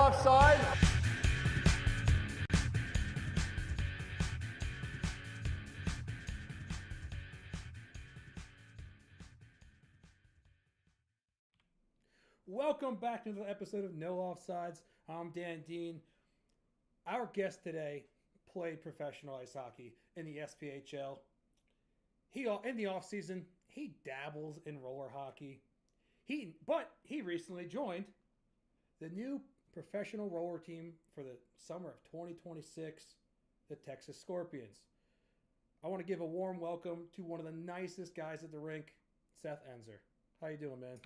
offside. Welcome back to another episode of No Offsides. I'm Dan Dean. Our guest today played professional ice hockey in the SPHL. In the off season, he dabbles in roller hockey. But he recently joined the new professional roller team for the summer of 2026, the Texas Scorpions. I want to give a warm welcome to one of the nicest guys at the rink, Seth Enzer. How you doing, man?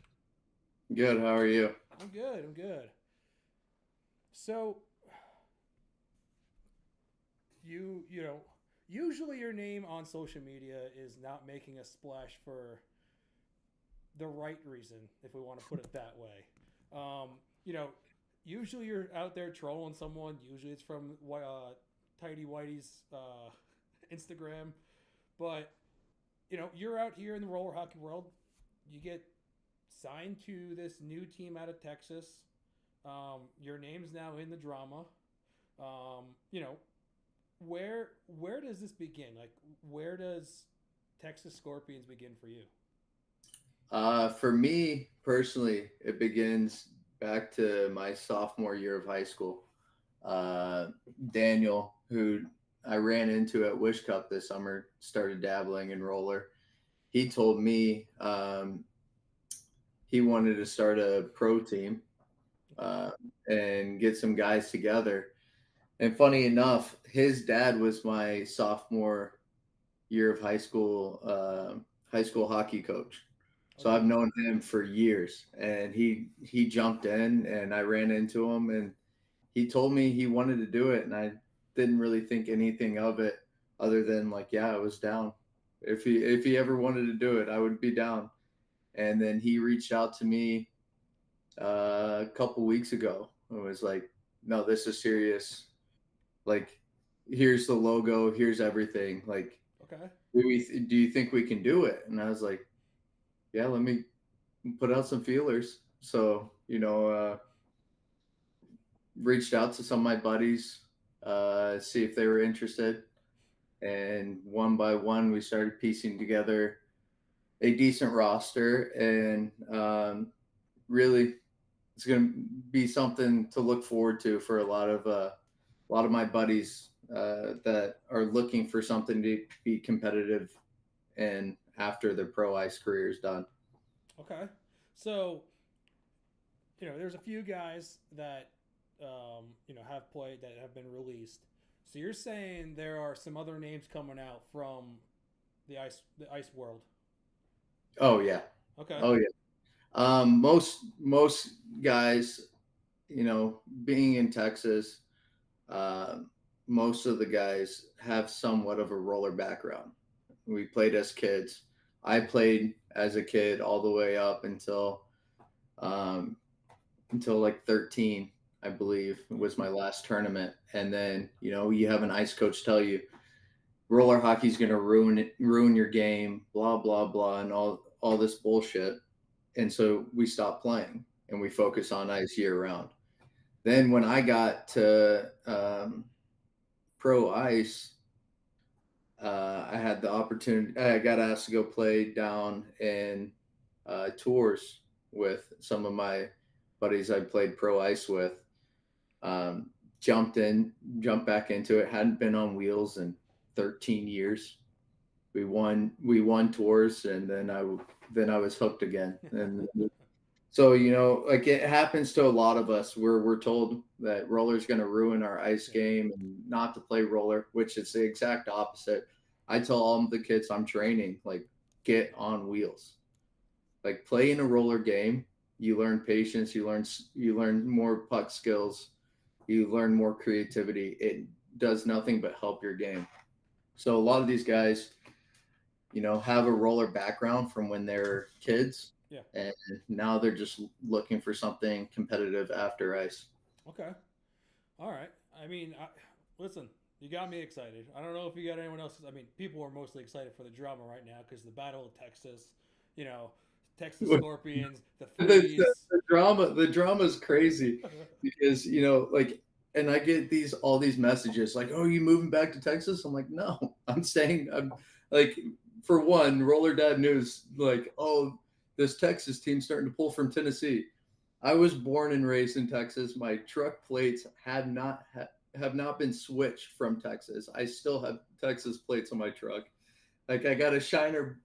Good. How are you? I'm good. So, usually your name on social media is not making a splash for the right reason, if we want to put it that way. Usually you're out there trolling someone. Usually it's from Tidy Whitey's Instagram. But, you're out here in the roller hockey world. You get signed to this new team out of Texas. Your name's now in the drama. Where does this begin? Like, where does Texas Scorpions begin for you? For me personally, it begins back to my sophomore year of high school. Daniel, who I ran into at Wish Cup this summer, started dabbling in roller. He told me he wanted to start a pro team and get some guys together. And funny enough, his dad was my sophomore year of high school hockey coach. So I've known him for years, and he jumped in, and I ran into him, and he told me he wanted to do it, and I didn't really think anything of it other than like, yeah, I was down. If he ever wanted to do it, I would be down. And then he reached out to me a couple weeks ago. It was like, no, this is serious. Like, here's the logo, here's everything. Like, okay, do you think we can do it? And I was like, yeah, let me put out some feelers. So, reached out to some of my buddies, see if they were interested. And one by one, we started piecing together a decent roster. And really, it's going to be something to look forward to for a lot of my buddies that are looking for something to be competitive and after their pro ice career is done. Okay. So, there's a few guys that, have played that have been released. So you're saying there are some other names coming out from the ice world. Oh yeah. Okay. Oh yeah. Most guys, being in Texas, uh, most of the guys have somewhat of a roller background. We played as kids. I played as a kid all the way up um, until like 13, I believe, was my last tournament. And then, you have an ice coach tell you roller hockey's going to ruin your game, blah, blah, blah, and all this bullshit. And so we stopped playing and we focus on ice year round. Then when I got to pro ice, I had the opportunity. I got asked to go play down in tours with some of my buddies I played pro ice with. Jumped back into it. Hadn't been on wheels in 13 years. We won tours, and then I was hooked again. And so like it happens to a lot of us where we're told that roller's going to ruin our ice game and not to play roller, which is the exact opposite. I tell all the kids I'm training, like, get on wheels, like play in a roller game. You learn patience, you learn more puck skills, you learn more creativity. It does nothing but help your game. So a lot of these guys, have a roller background from when they're kids. Yeah. And now they're just looking for something competitive after ice. Okay. All right. I mean, listen, you got me excited. I don't know if you got anyone else. I mean, people are mostly excited for the drama right now because the Battle of Texas, Texas Scorpions, the the, Freeze. the drama is crazy because like, and I get all these messages like, "Oh, you moving back to Texas?" I'm like, "No, I'm staying." I'm like, for one, Roller Dad News, like, "Oh, this Texas team's starting to pull from Tennessee." I was born and raised in Texas. My truck plates have not been switched from Texas. I still have Texas plates on my truck. Like I got a Shiner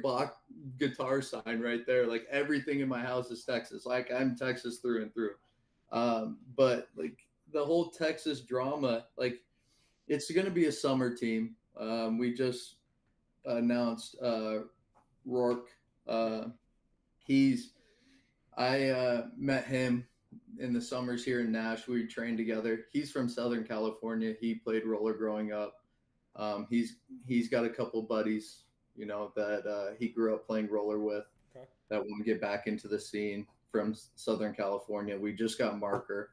Bach guitar sign right there. Like everything in my house is Texas. Like I'm Texas through and through. But like the whole Texas drama, like it's going to be a summer team. We just announced Rourke. He's I met him in the summers here in Nash. We trained together. He's from Southern California. He played roller growing up. He's got a couple buddies, that he grew up playing roller with, Okay. that want to get back into the scene from Southern California. We just got Marker.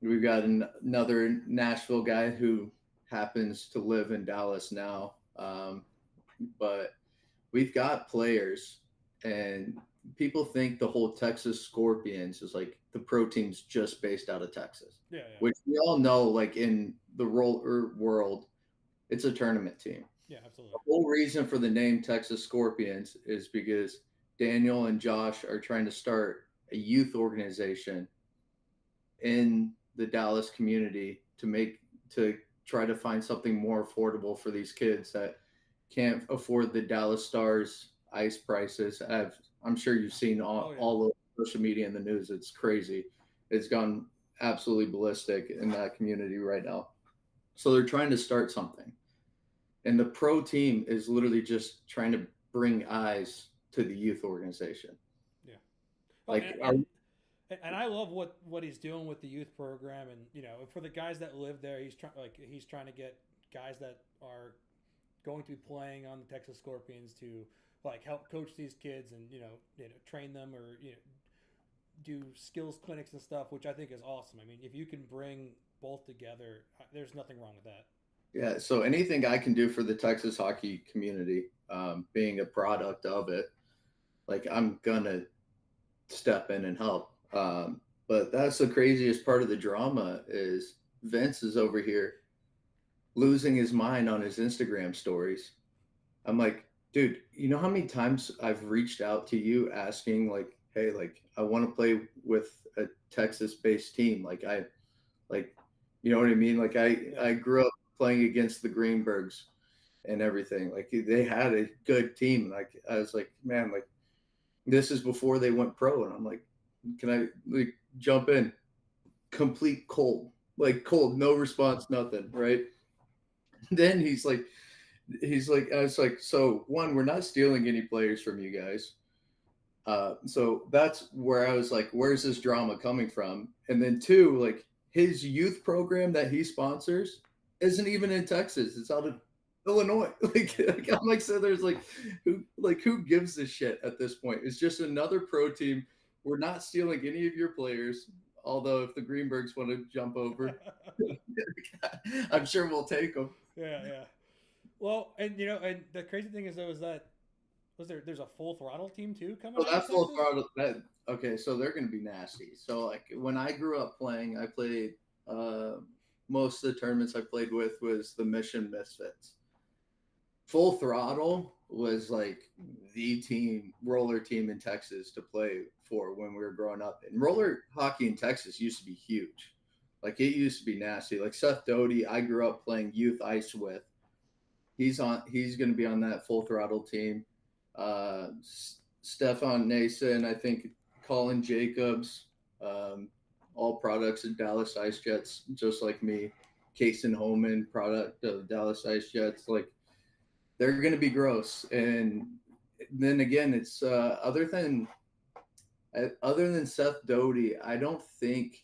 We've got another Nashville guy who happens to live in Dallas now. But we've got players, and people think the whole Texas Scorpions is like the pro team's just based out of Texas, Yeah, yeah, which we all know, like in the roller world, it's a tournament team. yeah, absolutely. The whole reason for the name Texas Scorpions is because Daniel and Josh are trying to start a youth organization in the Dallas community to try to find something more affordable for these kids that can't afford the Dallas Stars ice prices. I'm sure you've seen all over social media and the news. It's crazy. It's gone absolutely ballistic in that community right now. So they're trying to start something. And the pro team is literally just trying to bring eyes to the youth organization. Yeah. Oh, Like, and I love what he's doing with the youth program, and for the guys that live there, he's trying to get guys that are going to be playing on the Texas Scorpions to like help coach these kids and train them or do skills clinics and stuff, which I think is awesome. I mean, if you can bring both together, there's nothing wrong with that. yeah, so anything I can do for the Texas hockey community, being a product of it, like I'm gonna step in and help. But that's the craziest part of the drama is Vince is over here losing his mind on his Instagram stories. I'm like, dude, you know how many times I've reached out to you asking like, hey, like I want to play with a Texas-based team. Like, you know what I mean? Like I grew up playing against the Greenbergs and everything. Like they had a good team. Like I was like, man, like this is before they went pro, and I'm like, can I like jump in? Complete cold, like cold, no response, nothing, right? Then I was like, so one, we're not stealing any players from you guys. So that's where I was like, where's this drama coming from? And then two, like his youth program that he sponsors isn't even in Texas. It's out of Illinois. Like I'm like, so there's who gives a shit at this point? It's just another pro team. We're not stealing any of your players. Although if the Greenbergs want to jump over, I'm sure we'll take them. Yeah, yeah. Well, and the crazy thing is though is that there's a full throttle team too coming So out of that full Texas? throttle. Okay, so they're going to be nasty. So like when I grew up playing, I played most of the tournaments I played with was the Mission Misfits. Full Throttle was like the roller team in Texas to play for when we were growing up. And roller hockey in Texas used to be huge. Like it used to be nasty. Like Seth Doty, I grew up playing youth ice with. He's going to be on that Full Throttle team. Stefan Nason, I think Colin Jacobs, all products of Dallas Ice Jets, just like me. Kason Holman, product of Dallas Ice Jets. Like they're going to be gross. And then again, it's other than Seth Doty, I don't think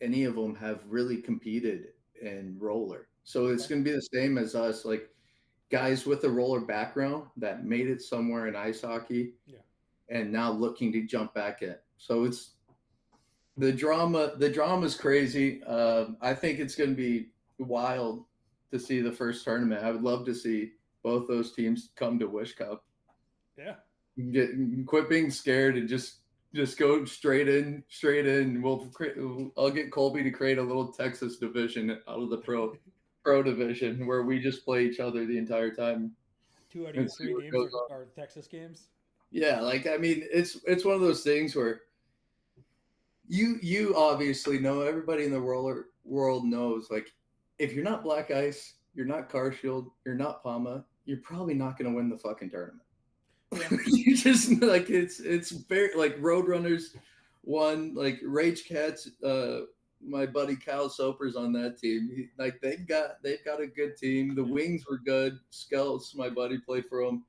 any of them have really competed in roller. So it's going to be the same as us, like guys with a roller background that made it somewhere in ice hockey, and now looking to jump back in. So it's the drama. The drama is crazy. I think it's going to be wild to see the first tournament. I would love to see both those teams come to Wish Cup. Yeah. Get quit being scared and just go straight in. I'll get Colby to create a little Texas division out of the pro division where we just play each other the entire time Two out of and your see three what games goes on. are Texas games. Yeah, like I mean, it's one of those things where you obviously know, everybody in the roller world knows, like if you're not Black Ice, you're not Car Shield, you're not Palma, you're probably not going to win the fucking tournament. Yeah. You just like it's very like Roadrunners won, like Rage Cats. My buddy Kyle Soper's on that team. Like they've got a good team. The Yeah. Wings were good. Skelts, my buddy, played for them.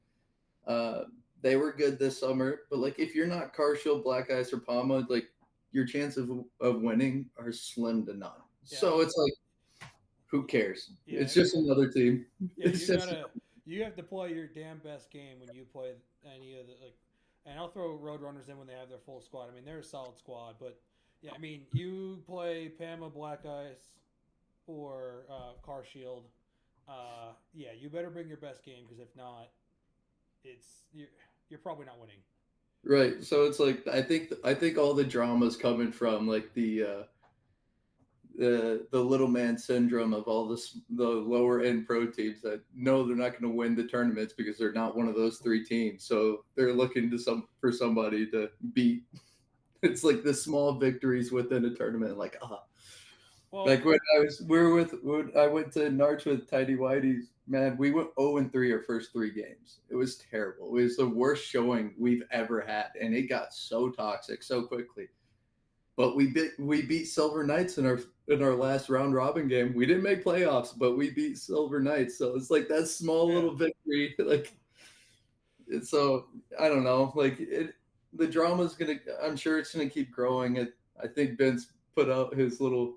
Uh, they were good this summer. But like if you're not Car Shield, Black Ice, or Palma, like your chance of winning are slim to none. Yeah. So it's like, who cares? Yeah. It's just another team. Yeah. It's just You have to play your damn best game when you play any of the like. And I'll throw Roadrunners in when they have their full squad. I mean, they're a solid squad, but yeah, I mean, you play Pama Black Ice or Car Shield. Yeah, you better bring your best game because if not, it's you're probably not winning. right. So it's like I think all the drama's coming from like the little man syndrome of all this, the lower end pro teams that know they're not going to win the tournaments because they're not one of those three teams. So they're looking to for somebody to beat. It's like the small victories within a tournament. Like Well, like when when I went to Narch with Tidy Whitey's, man, we went 0-3 our first three games. It was terrible. It was the worst showing we've ever had, and it got so toxic so quickly. But we beat Silver Knights in our last round robin game. We didn't make playoffs, but we beat Silver Knights. So it's like that small yeah, little victory. Like so, I don't know. Like the drama's gonna. I'm sure it's gonna keep growing. I think Vince put out his little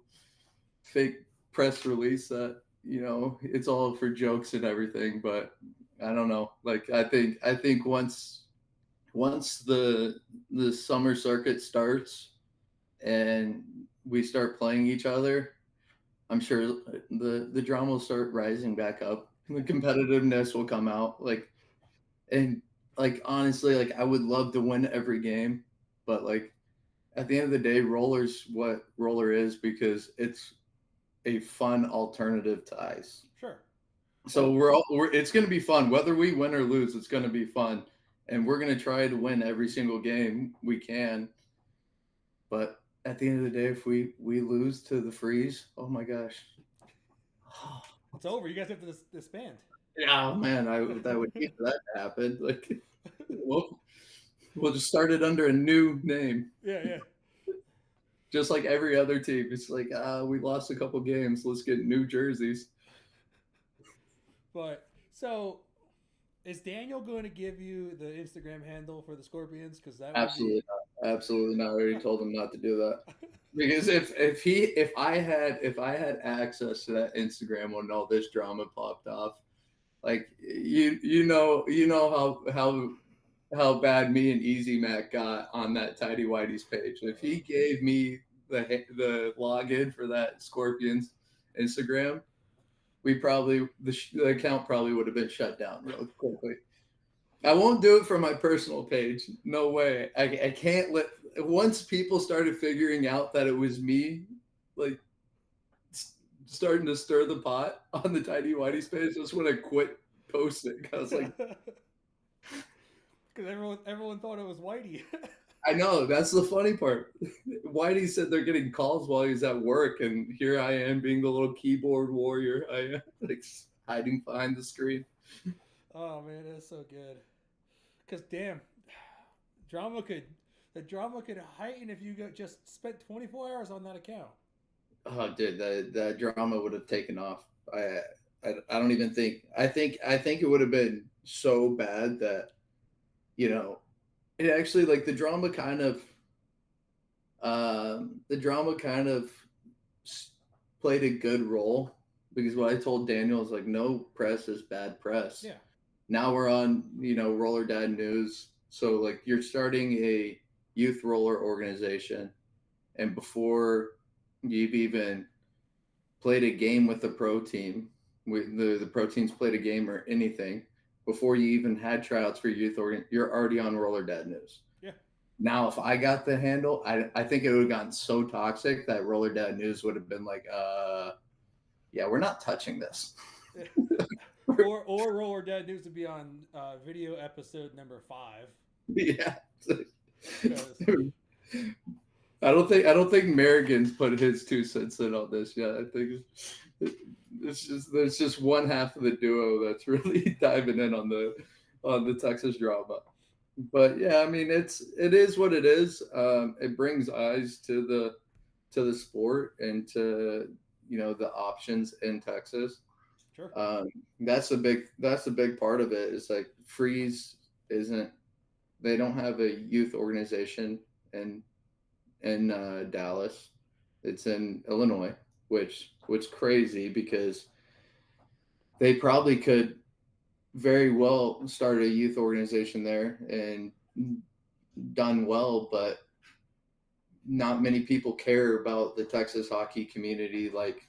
fake press release that it's all for jokes and everything. But I don't know. Like I think once the summer circuit starts and we start playing each other, I'm sure the drama will start rising back up. The competitiveness will come out. And like honestly, like I would love to win every game, but like at the end of the day, roller's what roller is because it's a fun alternative to ice. sure. So Well, it's going to be fun whether we win or lose. It's going to be fun, and we're going to try to win every single game we can. But at the end of the day, if we lose to the freeze, oh my gosh. it's over. You guys have to disband. Yeah, man, I would hate for that to happen. Like, we'll we'll just start it under a new name, Yeah, yeah. just like every other team. It's like, we lost a couple games. Let's get new jerseys. But so is Daniel going to give you the Instagram handle for the Scorpions? Because that would be Absolutely not. Absolutely not. I already told him not to do that. Because if I had access to that Instagram when all this drama popped off, like you know how bad me and Easy Mac got on that Tidy Whitey's page. If he gave me the login for that Scorpions Instagram, the account probably would have been shut down real quickly. I won't do it for my personal page. No way. I can't let once people started figuring out that it was me, like starting to stir the pot on the Tidy Whitey's page. That's when I quit posting. I was like, because everyone thought it was Whitey. I know that's the funny part. Whitey said they're getting calls while he's at work, and here I am being the little keyboard warrior. I am like hiding behind the screen. Oh man, that's so good. Because damn, drama could the drama could heighten if you just spent 24 hours on that account. Oh, dude, that drama would have taken off. I don't even think. I think it would have been so bad that you know it actually like the drama kind of played a good role because what I told Daniel is like no press is bad press. Yeah, Now we're on Roller Dad News, so like you're starting a youth roller organization, and before you've even played a game with the pro team, the pro teams played a game or anything, before you even had tryouts for youth organ, you're already on Roller Dad News. Yeah. Now, if I got the handle, I think it would have gotten so toxic that Roller Dad News would have been like, yeah, we're not touching this. or Roller Dad News to be on video episode number 5. Yeah. Because I don't think Merrigan's put his 2 cents in on this yet. I think there's just one half of the duo that's really diving in on the Texas drama. But yeah, I mean it is what it is. It brings eyes to the sport and to the options in Texas. sure. That's a big part of it. Is like Freeze isn't. They don't have a youth organization in Dallas. It's in Illinois, which crazy because they probably could very well start a youth organization there and done well, but not many people care about the Texas hockey community like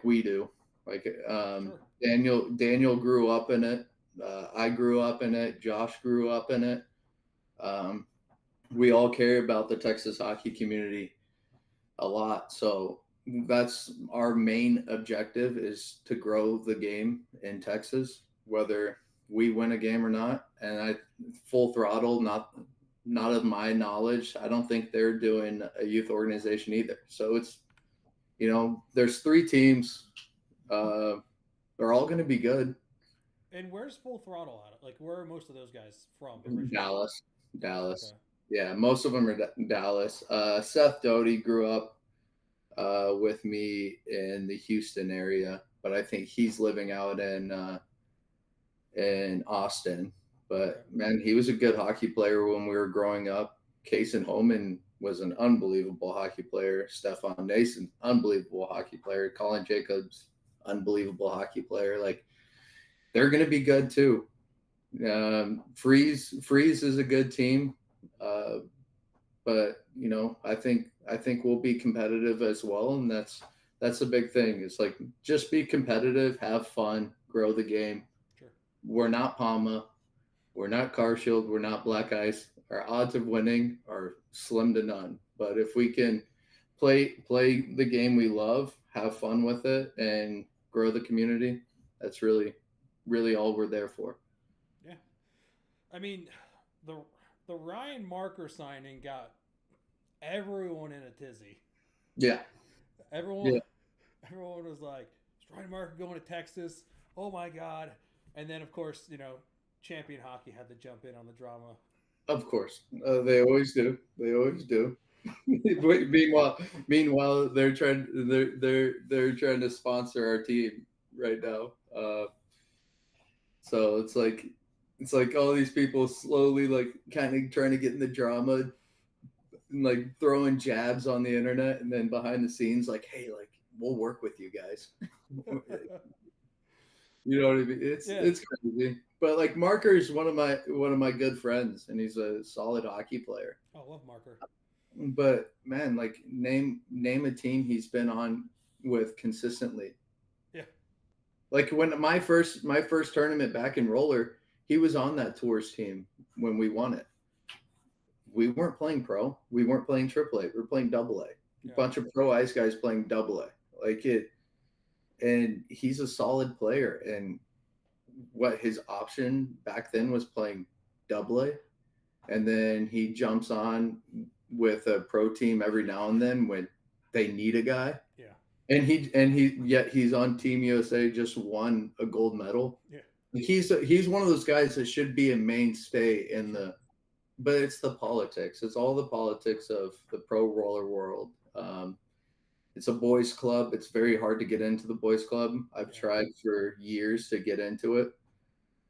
we do. Like Sure. Daniel grew up in it. I grew up in it. Josh grew up in it. Um, we all care about the Texas hockey community a lot. So that's our main objective is to grow the game in Texas, whether we win a game or not. And I full throttle, not of my knowledge. I don't think they're doing a youth organization either. So it's there's 3 teams. They're all going to be good. And where's Full Throttle at? Like, where are most of those guys from originally? Dallas. Okay. Yeah, most of them are Dallas. Seth Doty grew up with me in the Houston area, but I think he's living out in Austin. But man, he was a good hockey player when we were growing up. Kason Homan was an unbelievable hockey player. Stefan Nason, unbelievable hockey player. Colin Jacobs, unbelievable hockey player. Like they're going to be good too. Freeze is a good team, but I think we'll be competitive as well, and that's a big thing. It's like just be competitive, have fun, grow the game. Sure. We're not Palma, we're not Car Shield, we're not Black Ice. Our odds of winning are slim to none. But if we can play the game we love, have fun with it, and grow the community, that's really all we're there for. Yeah. I mean, the Ryan Marker signing got everyone in a tizzy. Yeah. Everyone was like, "Is Ryan Marker going to Texas? Oh my God!" And then, of course, Champion Hockey had to jump in on the drama. Of course, they always do. They always do. meanwhile, they're trying to sponsor our team right now. So it's like all these people slowly like kind of trying to get in the drama, and, like throwing jabs on the internet, and then behind the scenes, like, hey, like we'll work with you guys. You know what I mean? It's crazy. But like Marker is one of my good friends, and he's a solid hockey player. I love Marker. But man, like name a team he's been on with consistently. Yeah. Like when my first tournament back in roller, he was on that tours team when we won it. We weren't playing pro. We weren't playing AAA. We were playing AA. Yeah. A bunch of pro ice guys playing AA. Like it. And he's a solid player. And what his option back then was playing AA. And then he jumps on with a pro team every now and then when they need a guy. Yeah. And he's on Team USA, just won a gold medal. Yeah. He's one of those guys that should be a mainstay in the, but it's the politics. It's all the politics of the pro roller world. It's a boys club. It's very hard to get into the boys club. I've tried for years to get into it.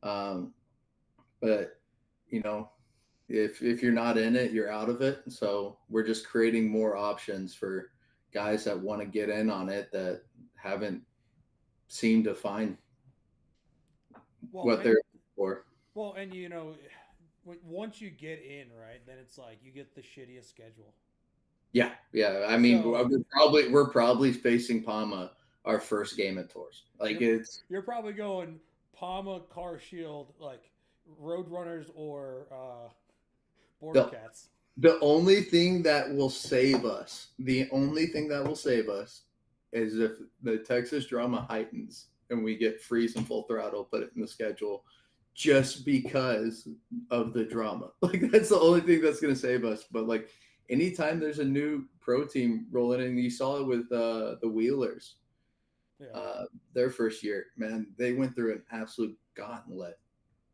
But if you're not in it, you're out of it. So we're just creating more options for guys that want to get in on it that haven't seemed to find what they're for. Well, and once you get in, right, then it's like you get the shittiest schedule. Yeah. I mean, we're probably facing Palma our first game at Tours. Like you're probably going Palma, Car Shield, like Roadrunners or Border The Cats. the only thing that will save us, is if the Texas drama heightens and we get Freeze and Full Throttle put it in the schedule just because of the drama. Like that's the only thing that's going to save us. But like anytime there's a new pro team rolling in, you saw it with the Wheelers. Yeah. Their first year, man, they went through an absolute gauntlet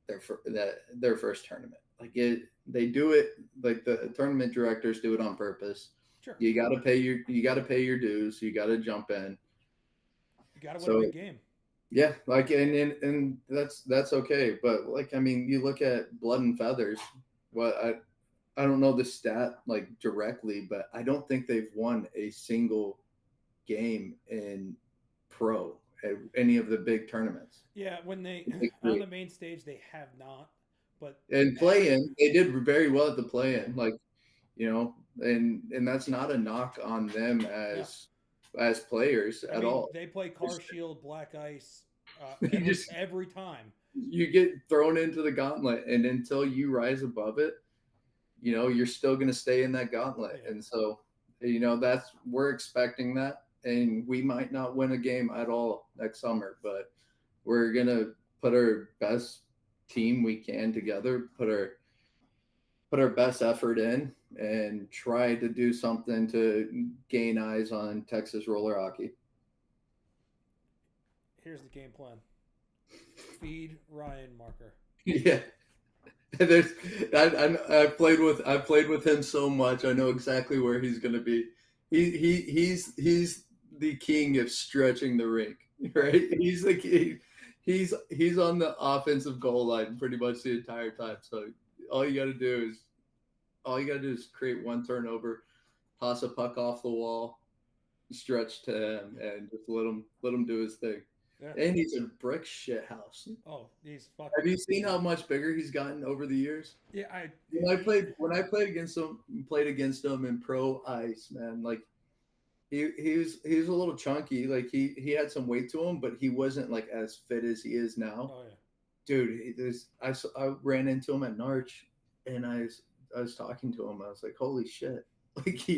their first tournament. Like they do it like the tournament directors do it on purpose. Sure. You got to pay your dues. You got to jump in. You got to win a So big game. yeah, like and that's okay. But like I mean, you look at Blood and Feathers. What I don't know the stat like directly, but I don't think they've won a single game in pro at any of the big tournaments. Yeah, when they Like, on the main stage they have not, but and every play-in, they did very well at the play-in. Like and that's not a knock on them no, as players I at mean all. they play Car Shield, Black Ice, You just every time. you get thrown into the gauntlet, and until you rise above it, you're still going to stay in that gauntlet. Yeah. And so, that's we're expecting that, and we might not win a game at all next summer, but we're going to put our best team we can together, put our best effort in, and try to do something to gain eyes on Texas roller hockey. Here's the game plan: feed Ryan Marker. Yeah. There's, I played with him so much. I know exactly where he's going to be. He's the king of stretching the rink, right? He's the king. He's on the offensive goal line pretty much the entire time. So all you got to do is create one turnover, toss a puck off the wall, stretch to him, and just let him do his thing. Yeah. And he's a brick shit house. Oh, he's fucking. Have you seen how much bigger he's gotten over the years? Yeah, When I played against him in pro ice, man, like he was a little chunky, like he had some weight to him, but he wasn't like as fit as he is now. Oh yeah. Dude, I ran into him at Narch, and I was talking to him. I was like, holy shit, like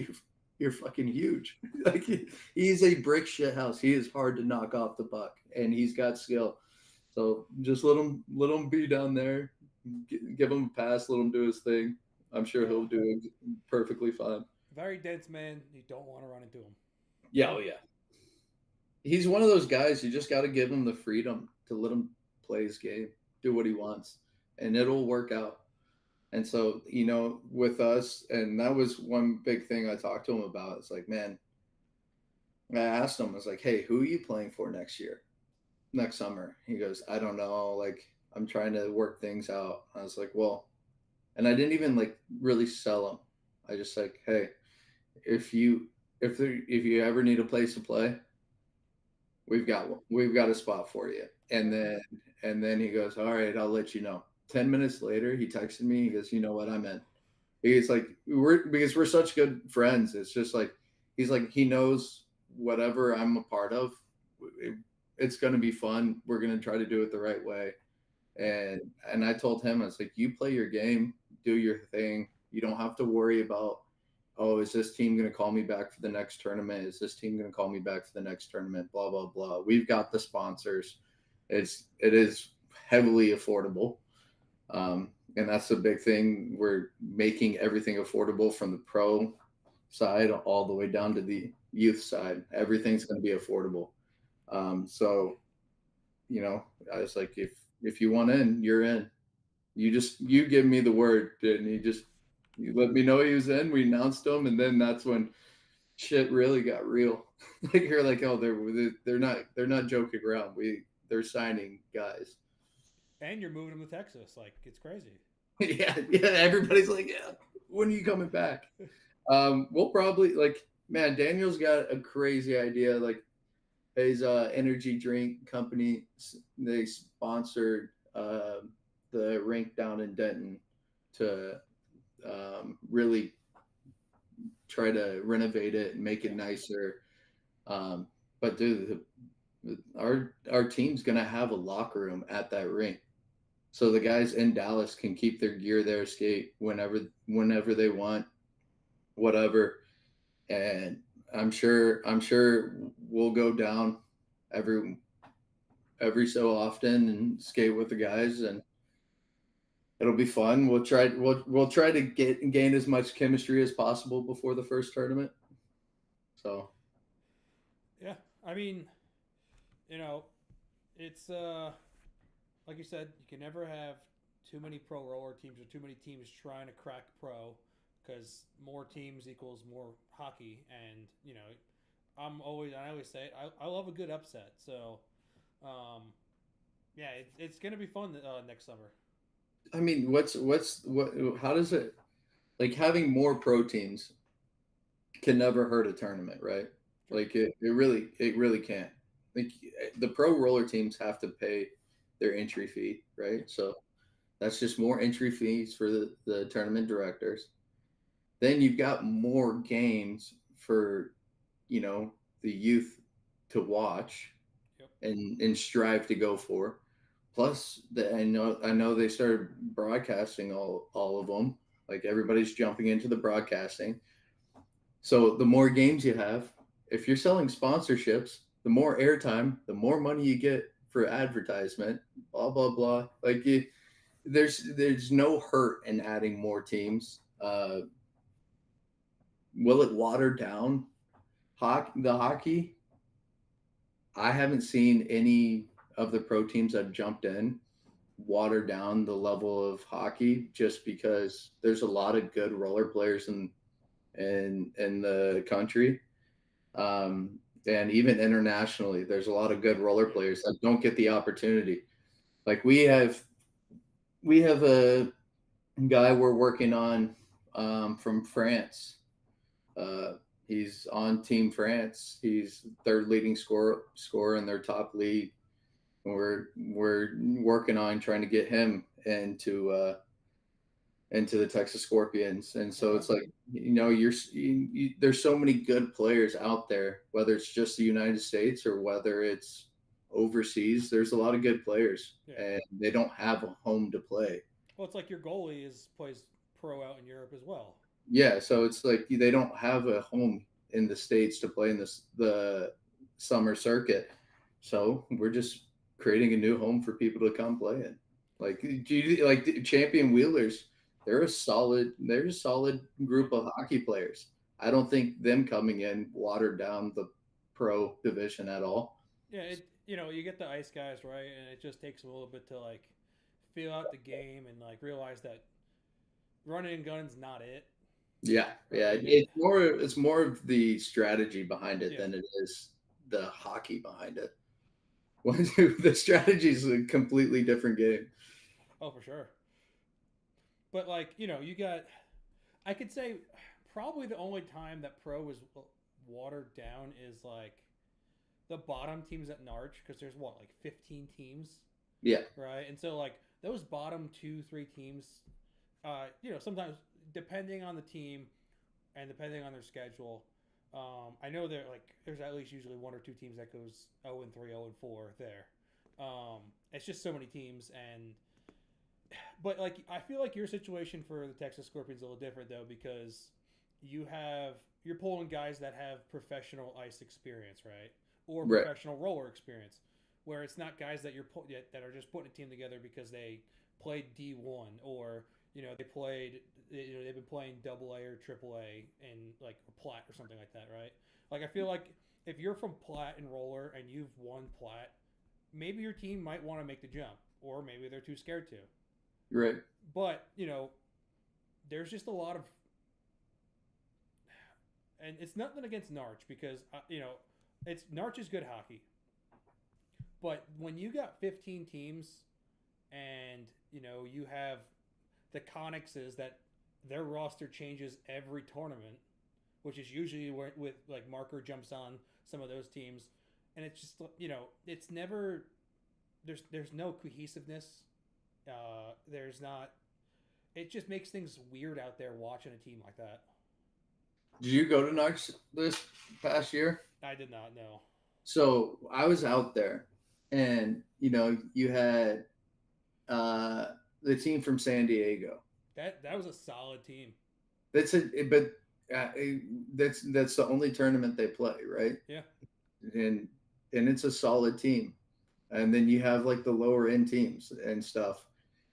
you're fucking huge. Like he's a brick shit house. He is hard to knock off the puck, and he's got skill. So just let him be down there. Give him a pass. Let him do his thing. I'm sure he'll do it perfectly fine. Very dense man. You don't want to run into him. Yeah, oh yeah. He's one of those guys. You just got to give him the freedom to let him play his game, do what he wants, and it'll work out. And so, with us, and that was one big thing I talked to him about. It's like, man, I asked him, I was like, hey, who are you playing for next summer? He goes, I don't know. Like, I'm trying to work things out. I was like, well, and I didn't even like really sell him. I just like, hey, if you ever need a place to play, we've got a spot for you. And then he goes, all right, I'll let you know. 10 minutes later, he texted me. He goes, you know what, I'm in. He's like, because we're such good friends. It's just like, he's like, he knows whatever I'm a part of, it's going to be fun. We're going to try to do it the right way. And I told him, I was like, you play your game, do your thing. You don't have to worry about, oh, is this team going to call me back for the next tournament? Is this team going to call me back for the next tournament? Blah, blah, blah. We've got the sponsors. It is heavily affordable. And that's the big thing. We're making everything affordable from the pro side all the way down to the youth side. Everything's going to be affordable. So, I was like, if you want in, you're in. You give me the word, and you let me know he was in. We announced him, and then that's when shit really got real. Like you're like, oh, they're not joking around. They're signing guys. And you're moving him to Texas. Like, it's crazy. Yeah. Everybody's like, yeah, when are you coming back? We'll probably man, Daniel's got a crazy idea. Like his energy drink company, they sponsored the rink down in Denton to really try to renovate it and make it nicer. But dude, Our team's gonna have a locker room at that rink, so the guys in Dallas can keep their gear there, skate whenever they want, whatever. And I'm sure we'll go down every every so often and skate with the guys, and it'll be fun. We'll try to gain as much chemistry as possible before the first tournament. So Yeah, I mean, you know, it's like you said, you can never have too many pro roller teams or too many teams trying to crack pro because more teams equals more hockey. And I always say it, I love a good upset. So, um, yeah, it's gonna be fun next summer. I mean, what? How does it like having more pro teams can never hurt a tournament, right? Sure. Like it really can't. Like the pro roller teams have to pay their entry fee, right? Yep. So that's just more entry fees for the tournament directors. Then you've got more games for the youth to watch Yep. and strive to go for. Plus, I know they started broadcasting all of them. Like everybody's jumping into the broadcasting. So the more games you have, if you're selling sponsorships, the more airtime, the more money you get for advertisement. Blah blah blah. There's no hurt in adding more teams. Will it water down the hockey? I haven't seen any of the pro teams that have jumped in water down the level of hockey just because there's a lot of good roller players in the country. And even internationally, there's a lot of good roller Yeah. players that don't get the opportunity. Like we have a guy we're working on from France. Uh, he's on Team France. He's third leading scorer in their top league. We're working on trying to get him into the Texas Scorpions. And so Okay. it's like, there's so many good players out there, whether it's just the United States or whether it's overseas. There's a lot of good players, Yeah. and they don't have a home to play. Well, it's like your goalie is plays pro out in Europe as well. Yeah, so it's like they don't have a home in the states to play in the summer circuit. So we're just creating a new home for people to come play in. Like, like the Champion Wheelers? They're a solid group of hockey players. I don't think them coming in watered down the pro division at all. Yeah, you get the ice guys right, and it just takes a little bit to like feel out the game and like realize that running and gun's not it. Yeah, yeah. Right? It's more of the strategy behind it Yeah. than it is the hockey behind it. The strategy is a completely different game. Oh, for sure. But like you got. I could say probably the only time that pro was watered down is like the bottom teams at Narch because there's what like 15 teams, Yeah, right? And so like those bottom two, three teams, sometimes depending on the team and depending on their schedule, I know there's at least usually one or two teams that goes 0-3, 0-4 there. It's just so many teams, but like I feel like your situation for the Texas Scorpions is a little different though because you're pulling guys that have professional ice experience, right? Or right. professional roller experience, where it's not guys that are just putting a team together because they played D1 or they played they've been playing double A or triple A and like Platt or something like that, right? Like I feel like if you're from Platt and roller and you've won Platt, maybe your team might want to make the jump, or maybe they're too scared to. Right. But there's just a lot of, and it's nothing against Narch because it's Narch is good hockey, but when you got 15 teams and you have the Connexes that their roster changes every tournament, which is usually where with like Marker jumps on some of those teams, and it's just it's never there's no cohesiveness. There's not. It just makes things weird out there watching a team like that. Did you go to Knox this past year? I did not know. So I was out there, and you had uh, the team from San Diego. That was a solid team. But uh, that's the only tournament they play, right? Yeah. And it's a solid team. And then you have like the lower end teams and stuff.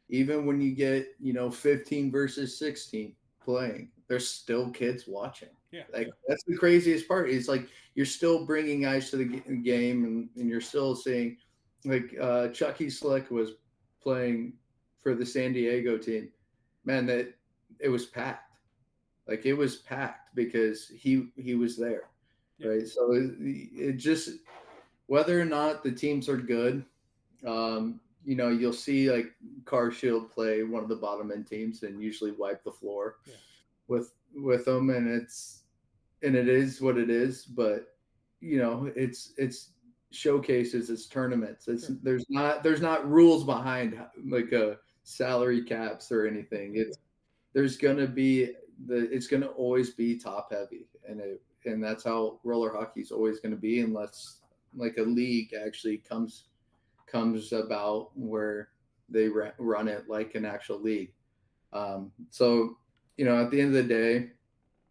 Even when you get 15 versus 16 playing, there's still kids watching. Yeah. Like Yeah. that's the craziest part. It's like you're still bringing guys to the game, and you're still seeing like Chucky Slick was playing for the San Diego team. Man, that it was packed. Like it was packed because he was there, Yeah. right? So it just, whether or not the teams are good, you'll see like Car Shield play one of the bottom end teams and usually wipe the floor Yeah. with them, and it is what it is. But it's showcases, it's tournaments. It's Sure. there's not rules behind like a salary caps or anything. There's gonna be it's gonna always be top heavy, and that's how roller hockey is always going to be, unless like a league actually comes about where they run it like an actual league. So at the end of the day,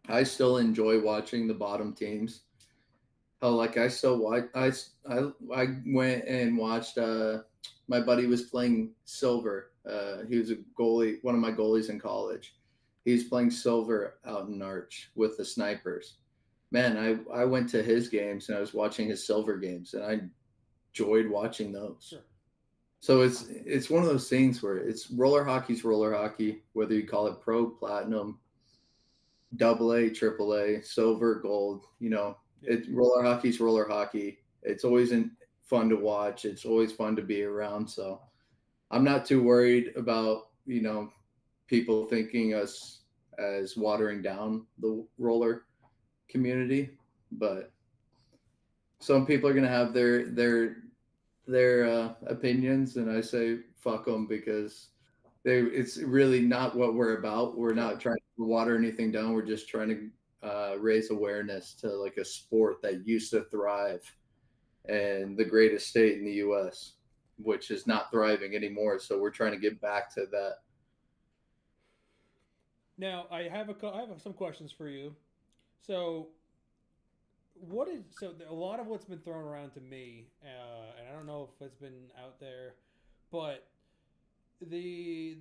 I still enjoy watching the bottom teams. Oh, like I still watch. I went and watched. My buddy was playing silver. He was a goalie, one of my goalies in college. He's playing silver out in Arch with the Snipers. Man, I went to his games and I was watching his silver games, and I enjoyed watching those. Sure. So it's one of those things where it's roller hockey, whether you call it pro, platinum, double A, triple A, silver, gold. Yeah. Roller hockey's roller hockey. It's always fun to watch. It's always fun to be around. So I'm not too worried about people thinking us as watering down the roller community, but some people are gonna have their opinions, and I say fuck them, because it's really not what we're about. We're Sure. not trying to water anything down. We're just trying to raise awareness to like a sport that used to thrive in the greatest state in the U.S., which is not thriving anymore. So we're trying to get back to that. Now I have some questions for you. So a lot of what's been thrown around to me, and I don't know if it's been out there, but the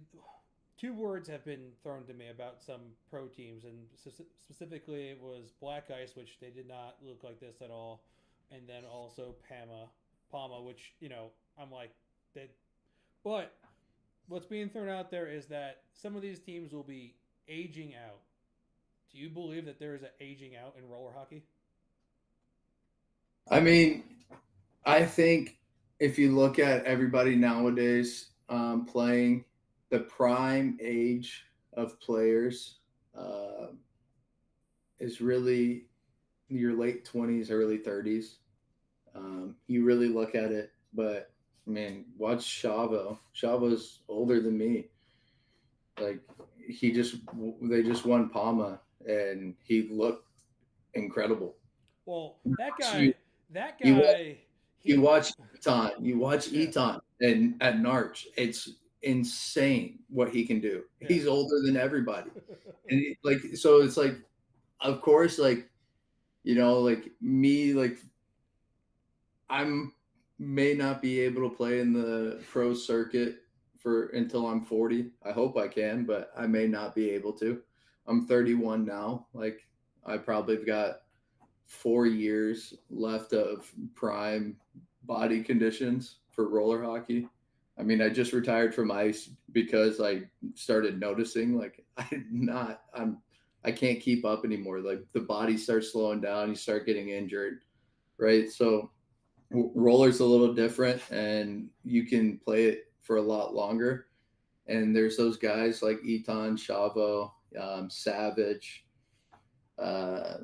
two words have been thrown to me about some pro teams, and specifically it was Black Ice, which they did not look like this at all, and then also Palma, which I'm like that. But what's being thrown out there is that some of these teams will be aging out. Do you believe that there is an aging out in roller hockey? I mean, I think if you look at everybody nowadays playing, the prime age of players uh, is really your late 20s, early 30s. You really look at it, but man, watch Chavo. Chavo's older than me. Like they just won Palma, and he looked incredible. Well, You that you watch, guy, you he, watch you watch yeah, Eton and at Narch. It's insane what he can do. yeah, He's older than everybody, and like so it's like, of course, like like me, like I'm may not be able to play in the pro circuit for until I'm 40. I hope I can, but I may not be able to. I'm 31 now. Like I probably have got 4 years left of prime body conditions for roller hockey. I mean, I just retired from ice because I started noticing like I can't keep up anymore. Like the body starts slowing down, you start getting injured, right? So roller's a little different, and you can play it for a lot longer. And there's those guys like Eton, Chavo, Savage. Uh,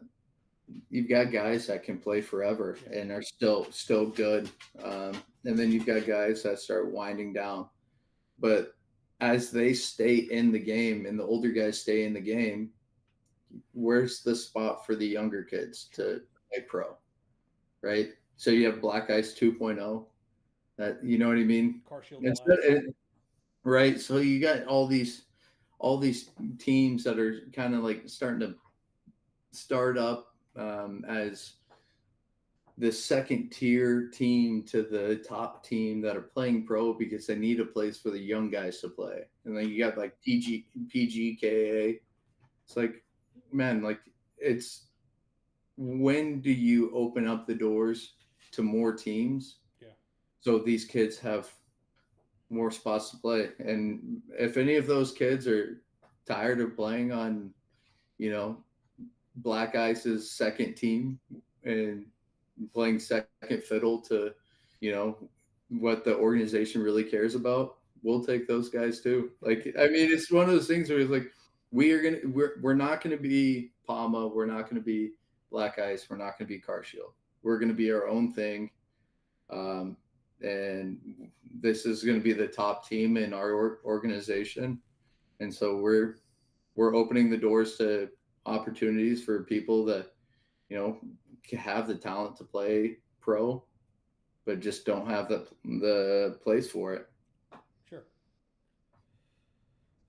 you've got guys that can play forever yeah, and are still good. And then you've got guys that start winding down. But as they stay in the game and the older guys stay in the game, where's the spot for the younger kids to play pro, right? So you have Black Ice 2.0. That, you know what I mean? Car Shield Instead, Deluxe. right. So you got all these teams that are kind of like starting to start up as the second tier team to the top team that are playing pro because they need a place for the young guys to play. And then you got like PGKA. It's like, man, like it's when do you open up the doors to more teams Yeah. so these kids have more spots to play? And if any of those kids are tired of playing on, you know, Black Ice's second team and playing second fiddle to, you know, what the organization really cares about, we'll take those guys too. Like, I mean, it's one of those things where it's like, we're not gonna be Palma, we're not gonna be Black Ice, we're not gonna be Car Shield. We're gonna be our own thing. And this is gonna be the top team in our organization. And so we're opening the doors to opportunities for people that, you know, have the talent to play pro, but just don't have the place for it. Sure.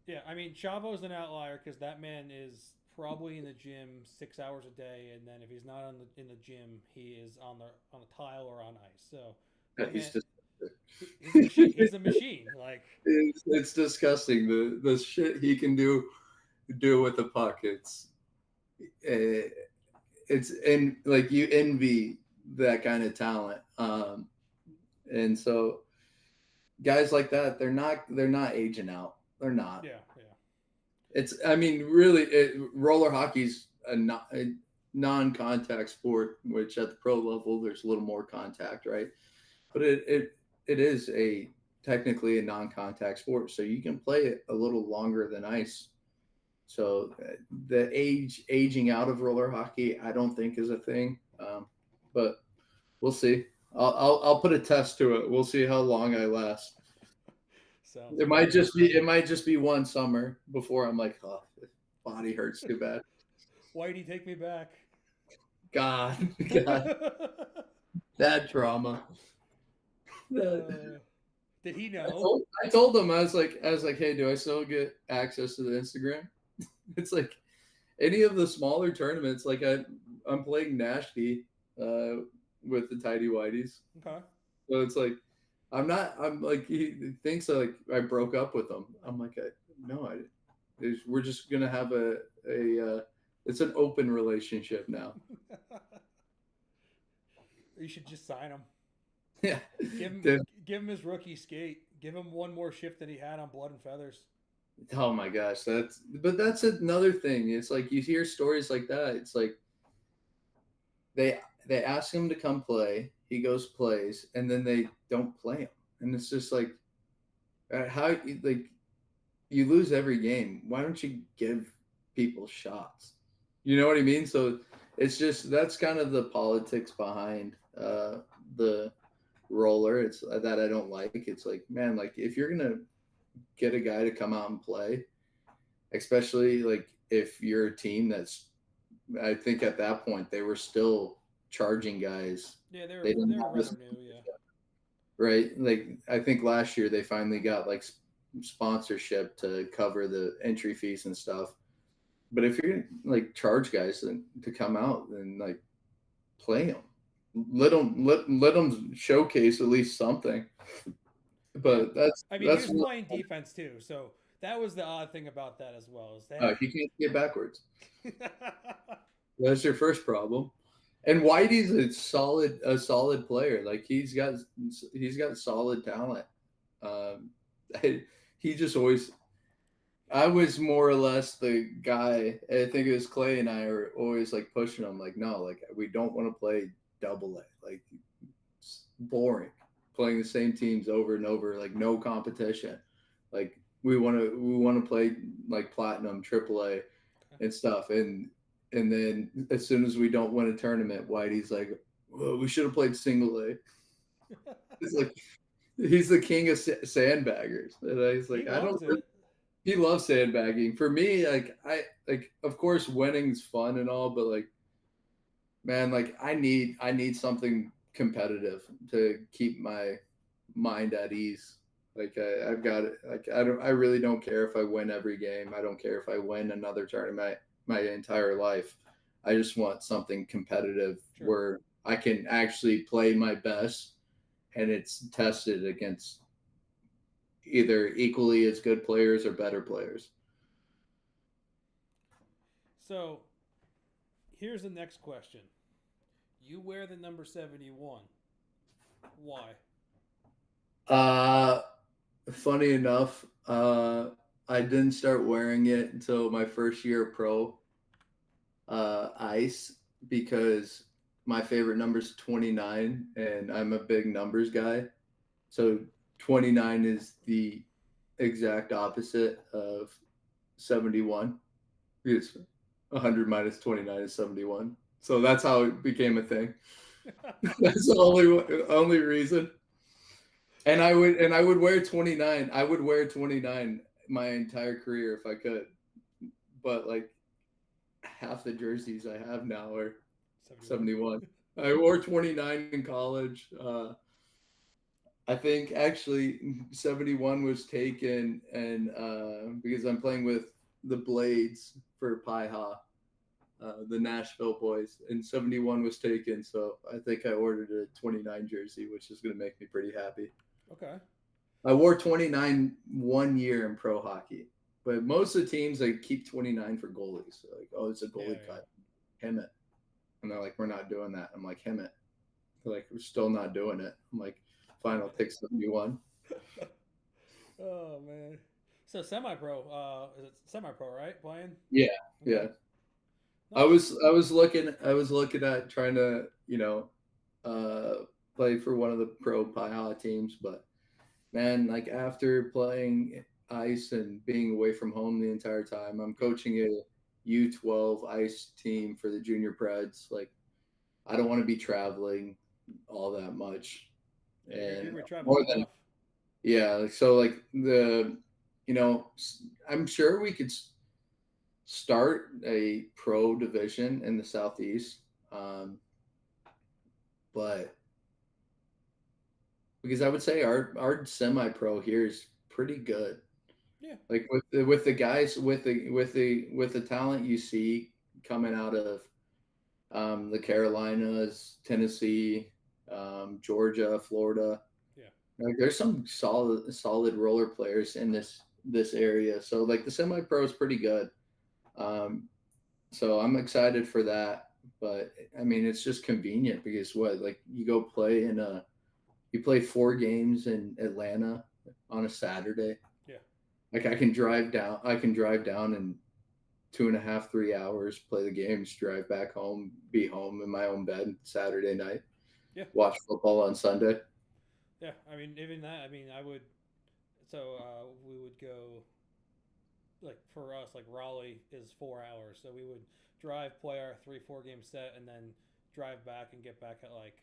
Yeah, I mean, Chavo's an outlier because that man is probably in the gym 6 hours a day, and then if he's not in the gym, he is on a tile or on ice. So that man, He's just he's a machine. He's a machine. Like, it's disgusting the shit he can do with the puck. Uh, it's and like you envy that kind of talent. And so guys like that, they're not aging out. They're not. yeah, yeah, It's, I mean, really, roller hockey's a non-contact sport, which at the pro level there's a little more contact, right? But it is a technically a non-contact sport, so you can play it a little longer than ice. So the aging out of roller hockey, I don't think is a thing, but we'll see. I'll put a test to it. We'll see how long I last. sounds It good. might just be one summer before I'm like, oh, body hurts too bad. Whitey, take me back. God, God, that trauma. Did he I know? told, I told him I was like, hey, do I still get access to the Instagram? It's like any of the smaller tournaments, like I'm playing Nashville with the Tidy Whiteys. Okay. So it's like I'm like he thinks like I broke up with him. I'm like, no, we're just gonna have a it's an open relationship now. You should just sign him. Yeah. Give him Dude, give him his rookie skate. Give him one more shift than he had on Blood and Feathers. oh my gosh, that's another thing. It's like you hear stories like that. It's like they ask him to come play, he goes plays, and then they don't play him, and it's just like how like you lose every game. Why don't you give people shots? You know what I mean? So it's just that's kind of the politics behind the roller. It's that I don't like. It's like, man, like if you're gonna get a guy to come out and play, especially like if you're a team that's, I think at that point they were still charging guys. Yeah, They didn't they're have this revenue. Yeah. right. Like I think last year they finally got like sponsorship to cover the entry fees and stuff. But if you're gonna like charge guys to come out and like play them, let them showcase at least something. Yeah. But that's I mean, he that's was playing defense too, so that was the odd thing about that as well. Is he can't get backwards. that That's your first problem. And Whitey's a solid player. Like he's got solid talent. Um, he just always. I was more or less the guy. I think it was Clay and I are always like pushing him. Like no, like we don't want to play double A. Like it's boring playing the same teams over and over. Like no competition. Like we want to play like platinum, triple A, and stuff. And then as soon as we don't win a tournament, Whitey's like, well, we should have played single A. It's like he's the king of sandbaggers. And I was he like, I don't. loves it. He loves sandbagging. For me, like I like, of course, winning's fun and all, but like, man, like I need something competitive to keep my mind at ease. Like I've got it. Like I really don't care if I win every game. I don't care if I win another tournament my entire life. I just want something competitive Sure. where I can actually play my best and it's tested against either equally as good players or better players. So here's the next question. You wear the number 71. Why? Uh, Funny enough, I didn't start wearing it until my first year of pro ice because my favorite number is 29 and I'm a big numbers guy. So 29 is the exact opposite of 71. It's 100 minus 29 is 71. So that's how it became a thing. That's the only reason. And I would wear 29. I would wear 29 my entire career if I could. But like half the jerseys I have now are 71. 71. I wore 29 in college. I think actually 71 was taken and because I'm playing with the Blades for Pi Ha, the Nashville boys, and 71 was taken. So I think I ordered a 29 jersey, which is going to make me pretty happy. Okay. I wore 29 1 year in pro hockey, but most of the teams they keep 29 for goalies. They're like, oh, it's a Yeah, goalie cut, hem it, and they're like, we're not doing that. I'm like, hem it. They're like, we're still not doing it. I'm like, fine, I'll take 71. yeah. Oh man. So semi-pro. Is it semi-pro? Right? Playing. Yeah, Okay. yeah. Nice. I was looking at trying to uh, play for one of the pro Pi teams, but man, like after playing ice and being away from home the entire time, I'm Yeah. coaching a U12 ice team for the junior preds. Like I don't want to be traveling all that much, Yeah. You're and gonna be traveling more than enough. yeah. So like you know, I'm sure we could start a pro division in the southeast, um, but because I would say our semi pro here is pretty good. Yeah. Like with the guys with the talent you see coming out of the Carolinas, Tennessee, Georgia, Florida. Yeah. Like there's some solid roller players in this area. So like the semi pro is pretty good. Um, so I'm excited for that. But I mean, it's just convenient because what like you play 4 games in Atlanta on a Saturday. Yeah. Like I can drive down in 2.5, 3 hours, play the games, drive back home, be home in my own bed Saturday night, Yeah. watch football on Sunday. Yeah. I mean, even that. I mean, I would. So we would go like for us, like Raleigh is 4 hours, so we would drive, play our 3 4 game set, and then drive back and get back at like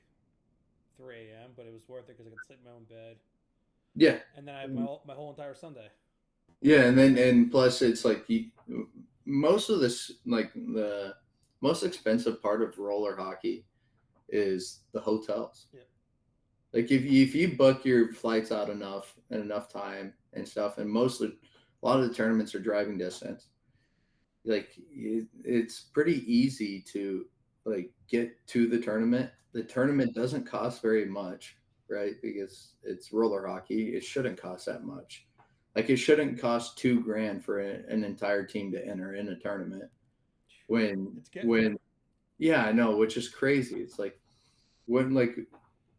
3 a.m. But it was worth it because I could sleep in my own bed, Yeah. and then I have my whole entire Sunday. Yeah, and plus it's like most of this like the most expensive part of roller hockey is the hotels. Yeah. Like if you book your flights out enough and enough time and stuff, and mostly a lot of the tournaments are driving distance. Like it's pretty easy to like get to the tournament. The tournament doesn't cost very much, right? Because it's roller hockey. It shouldn't cost that much. Like it shouldn't cost 2 grand for an entire team to enter in a tournament. It's getting When there. yeah, I know, which is crazy. It's like when like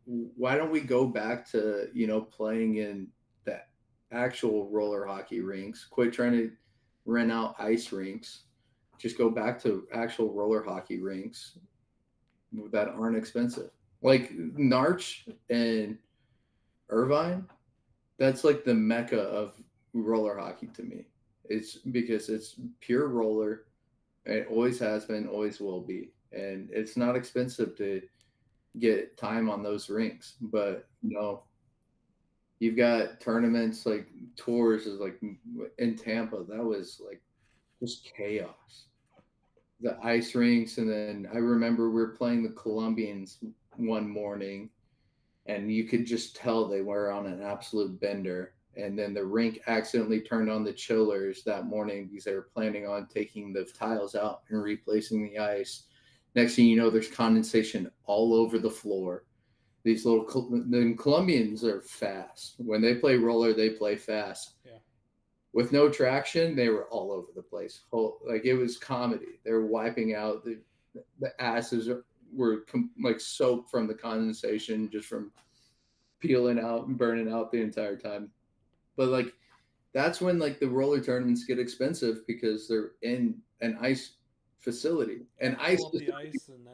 why don't we go back to playing in that actual roller hockey rinks? Quit trying to rent out ice rinks. Just go back to actual roller hockey rinks that aren't expensive. Like Narch and Irvine, that's like the mecca of roller hockey to me. It's because it's pure roller. It always has been, always will be, and it's not expensive to get time on those rinks. But you've got tournaments like tours is like in Tampa. That was like just chaos. The ice rinks, and then I remember we were playing the Colombians one morning, and you could just tell they were on an absolute bender. And then the rink accidentally turned on the chillers that morning because they were planning on taking the tiles out and replacing the ice. Next thing you know, there's condensation all over the floor. These the Colombians are fast. When they play roller, they play fast. Yeah. With no traction, they were all over the place. Like it was comedy. They were wiping out the asses were like soaked from the condensation, just from peeling out and burning out the entire time. But like that's when like the roller tournaments get expensive because they're in an ice facility. Got And to ice pull up the facility, ice, and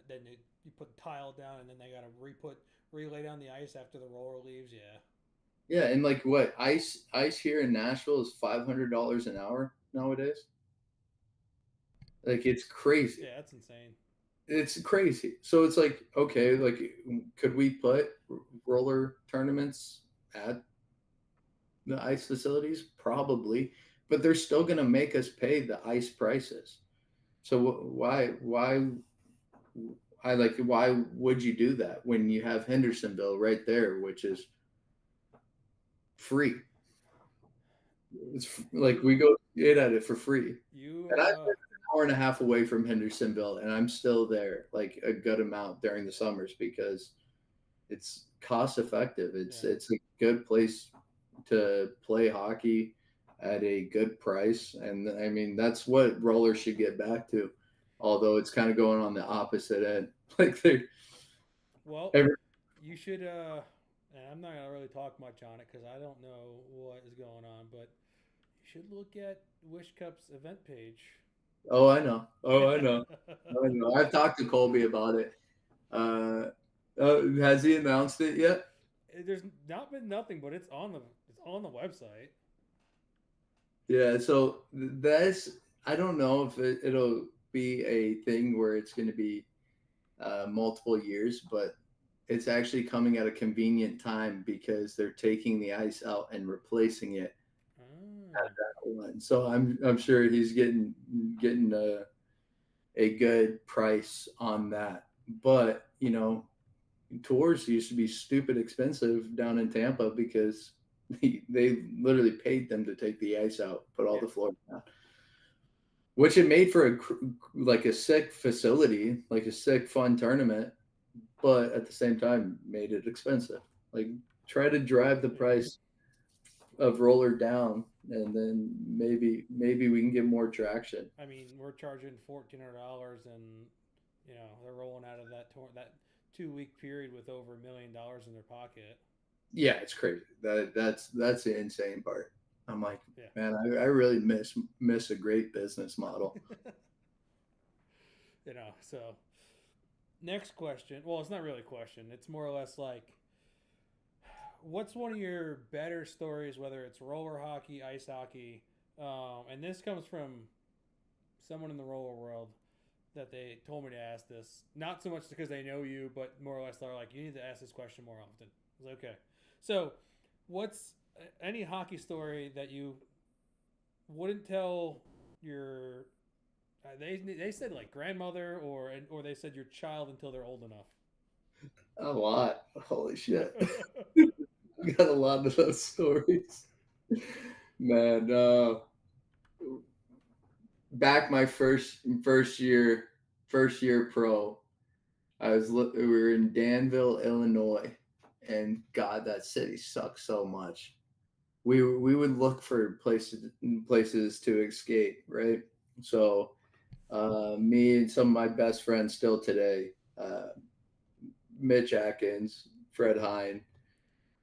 then you put the tile down, and then they got to relay down the ice after the roller leaves. Yeah. yeah, and like what ice here in Nashville is $500 an hour nowadays. Like it's crazy. Yeah, that's insane. It's crazy. So it's like, okay, like could we put roller tournaments at the ice facilities? Probably, but they're still going to make us pay the ice prices. So why would you do that when you have Hendersonville right there, which is free? It's like we go get at it for free. You And I've been an hour and a half away from Hendersonville, and I'm still there like a good amount during the summers because it's cost effective. It's yeah. it's a good place to play hockey at a good price, and I mean that's what roller should get back to. Although it's kind of going on the opposite end, like they're Well, every, you should. And I'm not gonna really talk much on it because I don't know what is going on, but you should look at Wish Cup's event page. oh I know, I know. I've talked to Colby about it. Uh, has he announced it yet? There's not been nothing, but it's on the website. Yeah, so that's I don't know if it'll be a thing where it's going to be multiple years, but it's actually coming at a convenient time because they're taking the ice out and replacing it at Ah, that one. So I'm sure he's getting a good price on that. But tours used to be stupid expensive down in Tampa because they literally paid them to take the ice out, put all yeah. the floors down, which it made for like a sick facility, like a sick fun tournament, but at the same time made it expensive. Like try to drive the Yeah. price of roller down, and then maybe we can get more traction. I mean, we're charging $1,400, and they're rolling out of that 2 week period with over $1 million in their pocket. Yeah, it's crazy. That's the insane part. I'm like, Yeah. man, I really miss a great business model. So next question. Well, it's not really a question. It's more or less like, what's one of your better stories, whether it's roller hockey, ice hockey, and this comes from someone in the roller world that they told me to ask this. Not so much because they know you, but more or less they're like, you need to ask this question more often. I was like, okay. So, what's any hockey story that you wouldn't tell your they said like grandmother or they said your child until they're old enough. A lot. Holy shit. Got a lot of those stories. Man, back my first year pro, we were in Danville, Illinois, and God, that city sucks so much. We would look for places to escape, right? So me and some of my best friends still today, Mitch Atkins, Fred Hine,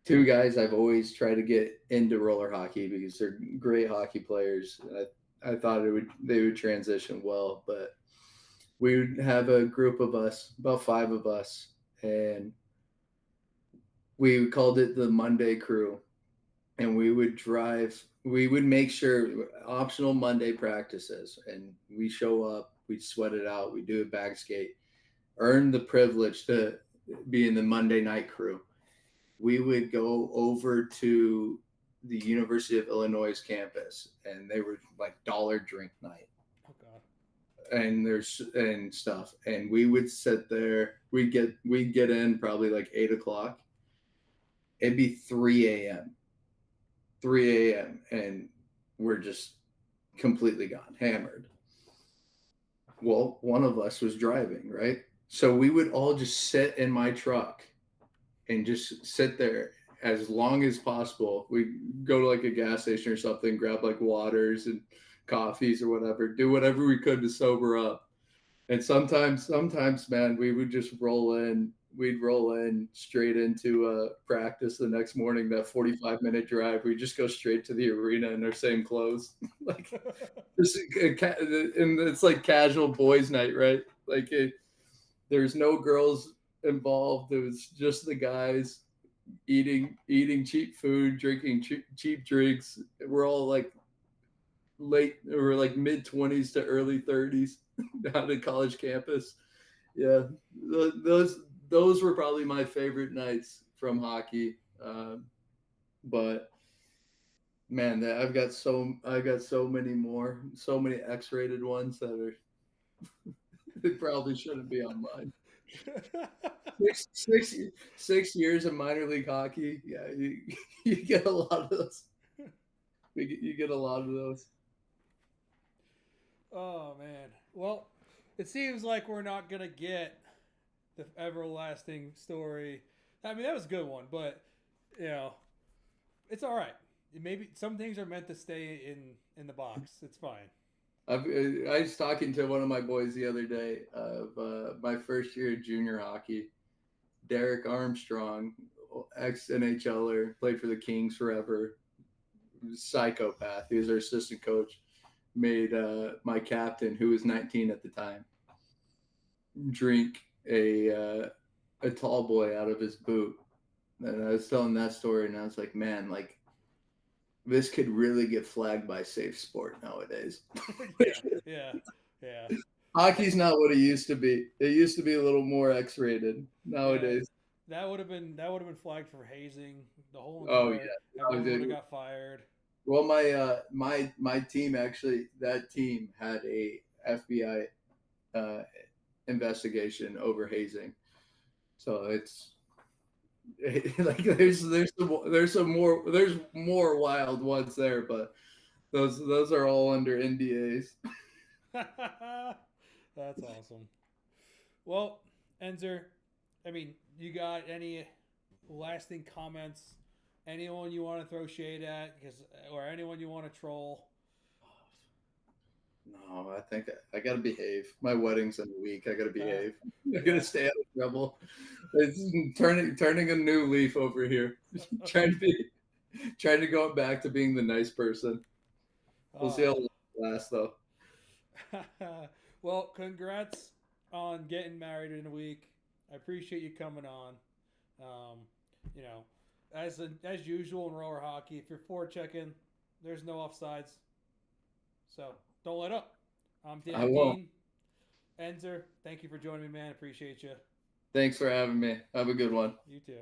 two guys I've always tried to get into roller hockey because they're great hockey players. I thought they would transition well, but we would have a group of us, about five of us, and we called it the Monday Crew. And we would make sure optional Monday practices, and we show up, we sweat it out, we do a bag skate, earn the privilege to be in the Monday night crew. We would go over to the University of Illinois campus, and they were like dollar drink night. Oh God. and there's and stuff, and we would sit there. We'd get in probably like 8 o'clock. It'd be 3 a.m. 3 a.m. and we're just completely gone, hammered. Well, one of us was driving, right? So we would all just sit in my truck and just sit there as long as possible. We'd go to like a gas station or something, grab like waters and coffees or whatever, do whatever we could to sober up. And sometimes, man, we would just roll in. We'd roll in straight into practice the next morning. That 45-minute drive, we just go straight to the arena in our same clothes, like just and it's like casual boys' night, right? Like there's no girls involved. It was just the guys eating cheap food, drinking cheap drinks. We're all like we're like mid 20s to early 30s down at college campus. Yeah, those were probably my favorite nights from hockey. But man, I got so many more, so many X-rated ones that are they probably shouldn't be on mine. Six years of minor league hockey. Yeah, you get a lot of those. You get a lot of those. Oh man. Well, it seems like we're not gonna get the everlasting story. I mean, that was a good one, but you know, it's all right. Maybe some things are meant to stay in the box. It's fine. I was talking to one of my boys the other day of my first year of junior hockey. Derek Armstrong, ex NHLer, played for the Kings forever. Psychopath. He was our assistant coach. Made my captain, who was 19 at the time, drink a tall boy out of his boot. And I was telling that story, and I was like, man, like this could really get flagged by Safe Sport nowadays. Yeah. Hockey's not what it used to be. It used to be a little more X-rated. Nowadays, that would have been flagged for hazing. The whole oh entire yeah, everyone would have got fired. well, my team actually, that team had a FBI investigation over hazing. So it's like there's more wild ones there, but those are all under NDAs. That's awesome. Well, Enzer, I mean, you got any lasting comments? Anyone you want to throw shade at, or anyone you want to troll? No, I think I gotta behave. My wedding's in a week. I gotta behave. I Yeah. gotta stay out of trouble. It's turning a new leaf over here. trying to go back to being the nice person. We'll see how long it lasts though. Well, congrats on getting married in a week. I appreciate you coming on. Um, you know, as usual in roller hockey, if you're forechecking, there's no offsides. So don't let up. I'm I Dan won't. Dean. Enzer, thank you for joining me, man. Appreciate you. Thanks for having me. Have a good one. You too.